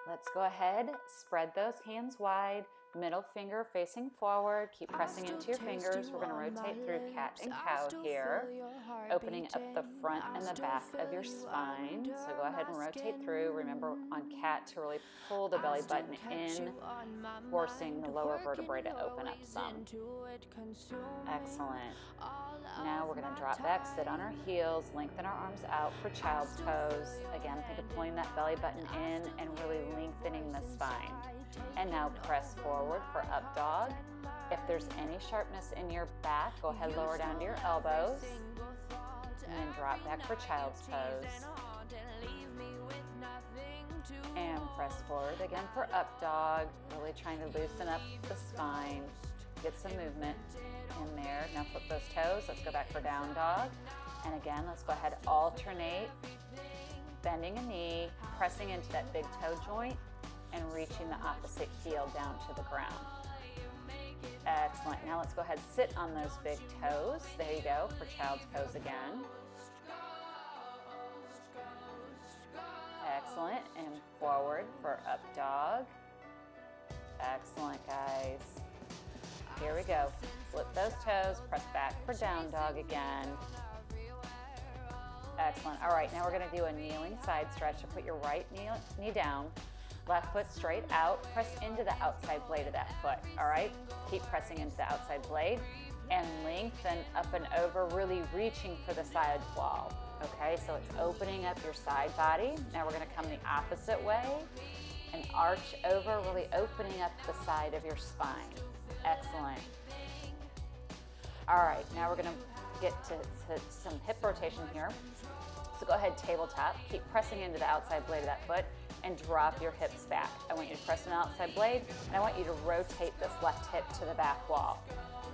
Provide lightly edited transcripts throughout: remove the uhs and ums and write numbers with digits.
Let's go ahead, spread those hands wide, middle finger facing forward, keep pressing into your fingers. We're going to rotate through cat and cow here, opening up the front and the back of your spine. So go ahead and rotate through. Remember on cat to really pull the belly button in, forcing the lower vertebrae to open up some. Excellent. Now we're going to drop back, sit on our heels, lengthen our arms out for child's pose. Again, think of pulling that belly button in and really lengthening the spine. And now press forward for up dog. If there's any sharpness in your back, go ahead, lower down to your elbows. And then drop back for child's pose. And press forward again for up dog. Really trying to loosen up the spine. Get some movement in there. Now flip those toes. Let's go back for down dog. And again, let's go ahead, alternate. Bending a knee, pressing into that big toe joint, and reaching the opposite heel down to the ground. Excellent. Now let's go ahead, sit on those big toes. There you go, for child's pose again. Excellent. And forward for up dog. Excellent, guys. Here we go. Flip those toes, press back for down dog again. Excellent. All right, now we're going to do a kneeling side stretch. So put your right knee down, left foot straight out, press into the outside blade of that foot. All right, keep pressing into the outside blade and lengthen up and over, really reaching for the side wall. Okay, so it's opening up your side body. Now we're going to come the opposite way and arch over, really opening up the side of your spine. Excellent. All right, now we're going to get to some hip rotation here. So go ahead, tabletop. Keep pressing into the outside blade of that foot and drop your hips back. I want you to press an outside blade, and I want you to rotate this left hip to the back wall.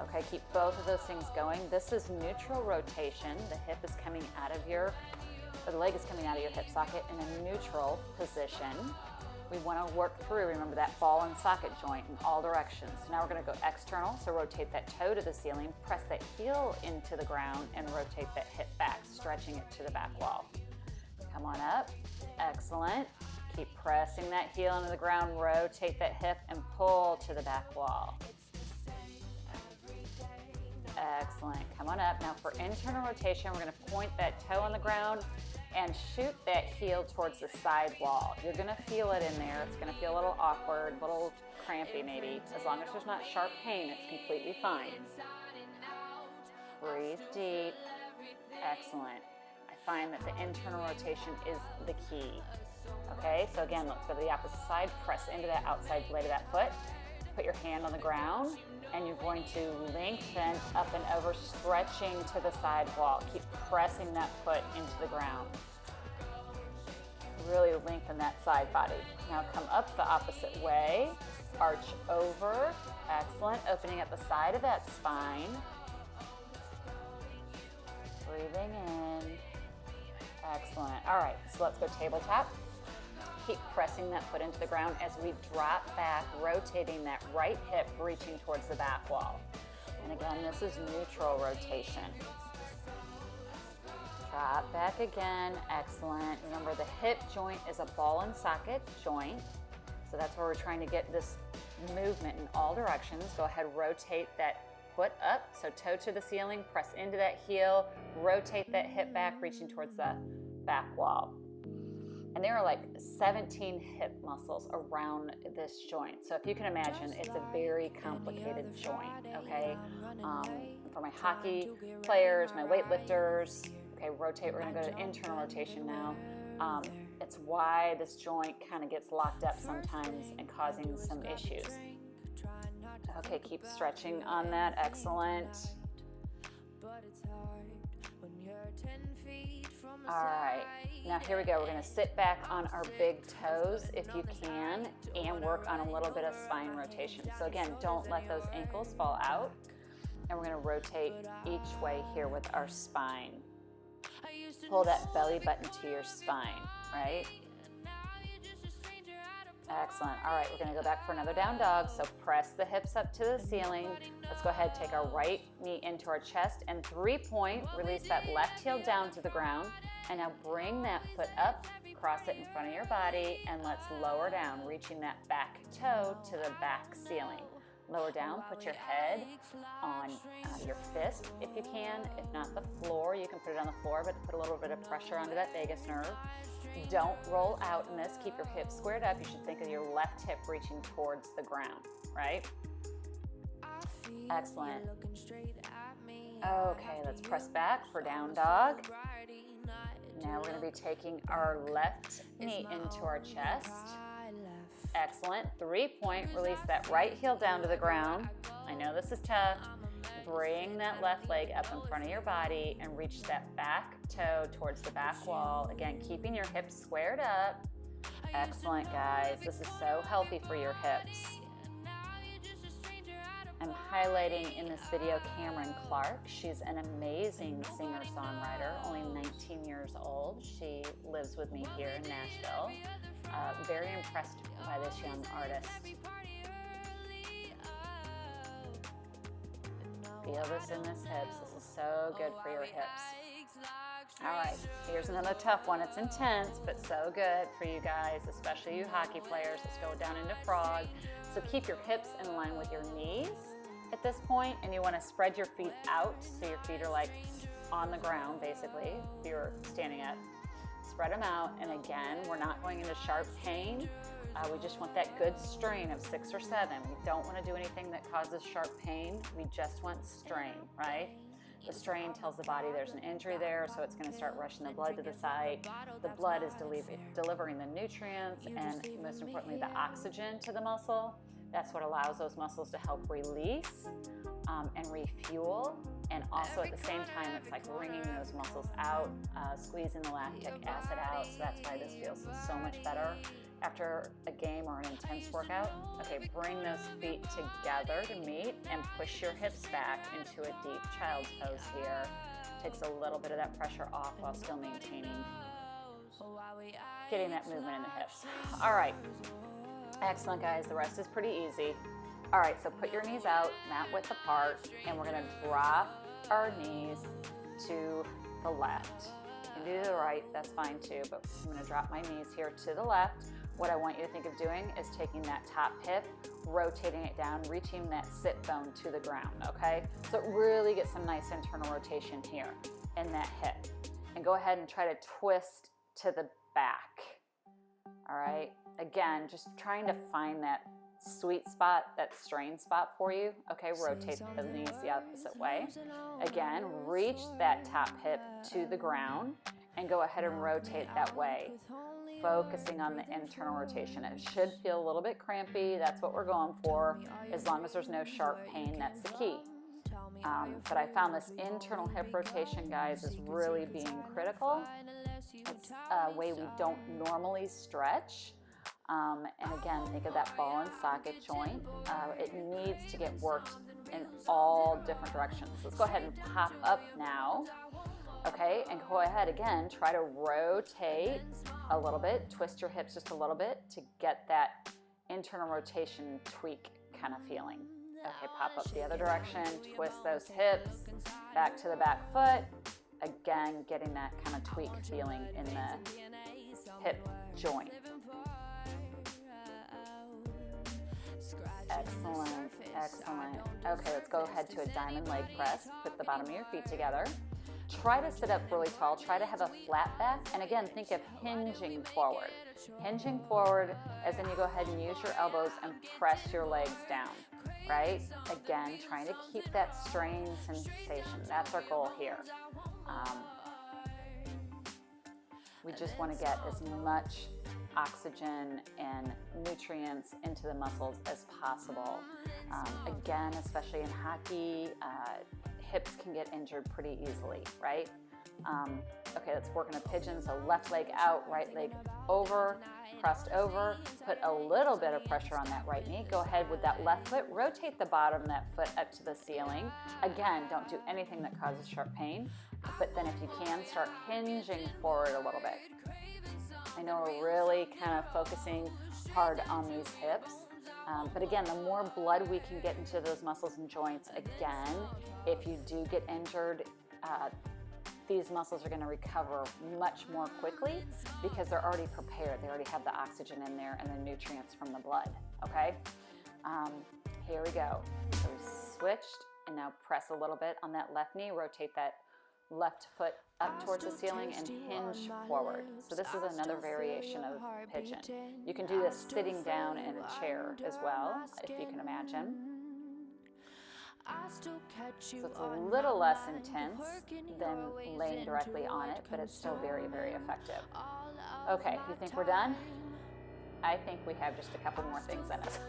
Okay, keep both of those things going. This is neutral rotation. The hip is coming out of the leg is coming out of your hip socket in a neutral position. We want to work through, remember, that ball and socket joint in all directions. So now we're going to go external, so rotate that toe to the ceiling, press that heel into the ground, and rotate that hip back, stretching it to the back wall. Come on up. Excellent. Keep pressing that heel into the ground, rotate that hip, and pull to the back wall. Excellent. Come on up. Now for internal rotation, we're going to point that toe on the ground and shoot that heel towards the side wall. You're going to feel it in there. It's going to feel a little awkward, a little crampy maybe. As long as there's not sharp pain, it's completely fine. Breathe deep. Excellent. I find that the internal rotation is the key. Okay, so again, let's go to the opposite side. Press into that outside blade of that foot. Put your hand on the ground, and you're going to lengthen up and over, stretching to the side wall. Keep pressing that foot into the ground. Really lengthen that side body. Now come up the opposite way, arch over. Excellent. Opening up the side of that spine. Breathing in. Excellent. All right, so let's go tabletop. Keep pressing that foot into the ground as we drop back, rotating that right hip, reaching towards the back wall. And again, this is neutral rotation. Drop back again. Excellent. Remember, the hip joint is a ball and socket joint. So that's where we're trying to get this movement in all directions. Go ahead, rotate that foot up, so toe to the ceiling, press into that heel, rotate that hip back, reaching towards the back wall. And there are like 17 hip muscles around this joint. So if you can imagine, it's a very complicated joint, okay? For my hockey players, my weightlifters, okay, rotate. We're gonna go to internal rotation now. It's why this joint kind of gets locked up sometimes and causing some issues. Okay, keep stretching on that. Excellent. All right, now here we go. We're going to sit back on our big toes if you can and work on a little bit of spine rotation. So again, don't let those ankles fall out. And we're going to rotate each way here with our spine. Pull that belly button to your spine, right? Excellent. All right, we're going to go back for another down dog. So press the hips up to the ceiling. Let's go ahead, take our right knee into our chest and 3-point. Release that left heel down to the ground. And now bring that foot up, cross it in front of your body, and let's lower down, reaching that back toe to the back ceiling. Lower down, put your head on your fist if you can. If not the floor, you can put it on the floor, but put a little bit of pressure onto that vagus nerve. Don't roll out in this. Keep your hips squared up. You should think of your left hip reaching towards the ground, right? Excellent. Okay, let's press back for down dog. Now we're going to be taking our left knee into our chest. Excellent. 3-point. Release that right heel down to the ground. I know this is tough. Bring that left leg up in front of your body and reach that back toe towards the back wall. Again, keeping your hips squared up. Excellent, guys. This is so healthy for your hips. I'm highlighting in this video Cameron Clark. She's an amazing singer-songwriter, only 19 years old. She lives with me here in Nashville. Very impressed by this young artist. Feel this in this hips. This is so good for your hips. All right, here's another tough one. It's intense, but so good for you guys, especially you hockey players. Let's go down into frog. So keep your hips in line with your knees at this point, and you want to spread your feet out so your feet are like on the ground, basically, if you're standing up. Spread them out, and again, we're not going into sharp pain. We just want that good strain of 6 or 7. We don't want to do anything that causes sharp pain. We just want strain, right? The strain tells the body there's an injury there, so it's going to start rushing the blood to the site. The blood is delivering the nutrients and, most importantly, the oxygen to the muscle. That's what allows those muscles to help release and refuel. And also at the same time, it's like wringing those muscles out, squeezing the lactic acid out. So that's why this feels so much better after a game or an intense workout. Okay, bring those feet together to meet and push your hips back into a deep child's pose here. Takes a little bit of that pressure off while still maintaining, getting that movement in the hips. All right, excellent, guys. The rest is pretty easy. All right, so put your knees out, mat width apart, and we're gonna drop our knees to the left. You can do the right, that's fine too, but I'm gonna drop my knees here to the left. What I want you to think of doing is taking that top hip, rotating it down, reaching that sit bone to the ground, okay? So really get some nice internal rotation here in that hip. And go ahead and try to twist to the back, all right? Again, just trying to find that sweet spot, that strain spot for you. Okay, rotate the knees the opposite way. Again, reach that top hip to the ground and go ahead and rotate that way, focusing on the internal rotation. It should feel a little bit crampy. That's what we're going for. As long as there's no sharp pain, that's the key. But I found this internal hip rotation, guys, is really being critical. It's a way we don't normally stretch. And again, think of that ball and socket joint. It needs to get worked in all different directions. Let's go ahead and pop up now. Okay, and go ahead again, try to rotate a little bit, twist your hips just a little bit to get that internal rotation tweak kind of feeling. Okay, pop up the other direction, twist those hips, back to the back foot. Again, getting that kind of tweak feeling in the hip joint. Excellent, excellent. Okay, let's go ahead to a diamond leg press. Put the bottom of your feet together. Try to sit up really tall. Try to have a flat back. And again, think of hinging forward. Hinging forward as then you go ahead and use your elbows and press your legs down, right? Again, trying to keep that strain sensation. That's our goal here. We just want to get as much oxygen and nutrients into the muscles as possible. Again, especially in hockey, hips can get injured pretty easily, right? Okay, let's work in a pigeon. So left leg out, right leg over, crossed over. Put a little bit of pressure on that right knee. Go ahead with that left foot. Rotate the bottom of that foot up to the ceiling. Again, don't do anything that causes sharp pain. But then if you can, start hinging forward a little bit. I know we're really kind of focusing hard on these hips. But again, the more blood we can get into those muscles and joints, again, if you do get injured, these muscles are going to recover much more quickly because they're already prepared. They already have the oxygen in there and the nutrients from the blood, okay? Here we go. So we switched, and now press a little bit on that left knee. Rotate that left foot up towards the ceiling and hinge forward. So this is another variation of pigeon. You can do this sitting down in a chair as well, if you can imagine. So it's a little less intense than laying directly on it, but it's still very, very effective. Okay, you think we're done? I think we have just a couple more things in us.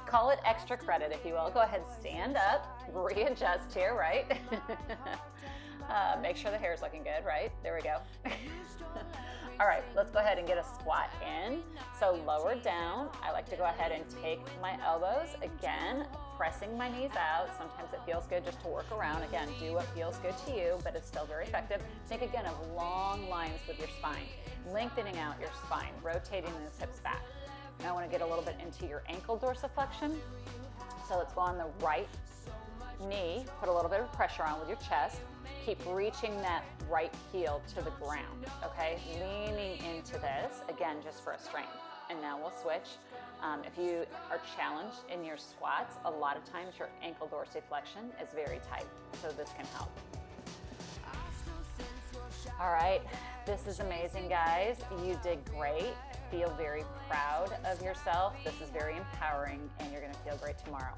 Call it extra credit, if you will. Go ahead, stand up, readjust here, right? Make sure the hair is looking good, right? There we go. All right, let's go ahead and get a squat in. So lower down, I like to go ahead and take my elbows, again, pressing my knees out. Sometimes it feels good just to work around. Again, do what feels good to you, but it's still very effective. Think again of long lines with your spine, lengthening out your spine, rotating those hips back. Now I want to get a little bit into your ankle dorsiflexion. So let's go on the right knee, put a little bit of pressure on with your chest. Keep reaching that right heel to the ground, okay? Leaning into this, again, just for a strength. And now we'll switch. If you are challenged in your squats, a lot of times your ankle dorsiflexion is very tight, so this can help. All right, this is amazing, guys. You did great. Feel very proud of yourself. This is very empowering, and you're gonna feel great tomorrow.